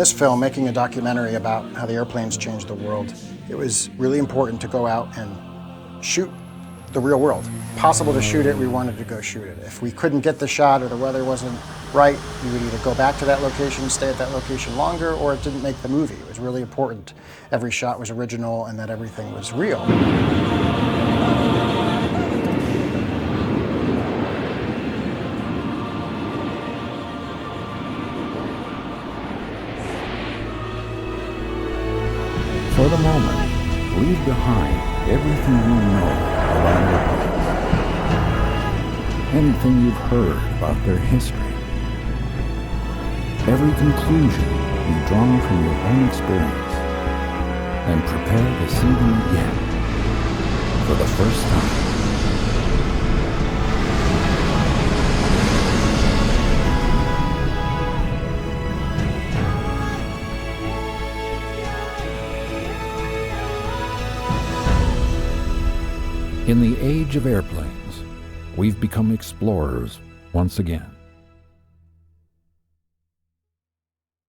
this film, making a documentary about how the airplanes changed the world, it was really important to go out and shoot the real world. Possible to shoot it, we wanted to go shoot it. If we couldn't get the shot or the weather wasn't right, we would either go back to that location, stay at that location longer, or it didn't make the movie. It was really important every shot was original and that everything was real. For the moment, leave behind everything you know about airplanes. Anything you've heard about their history. Every conclusion you've drawn from your own experience. And prepare to see them again for the first time. In the age of airplanes, we've become explorers once again.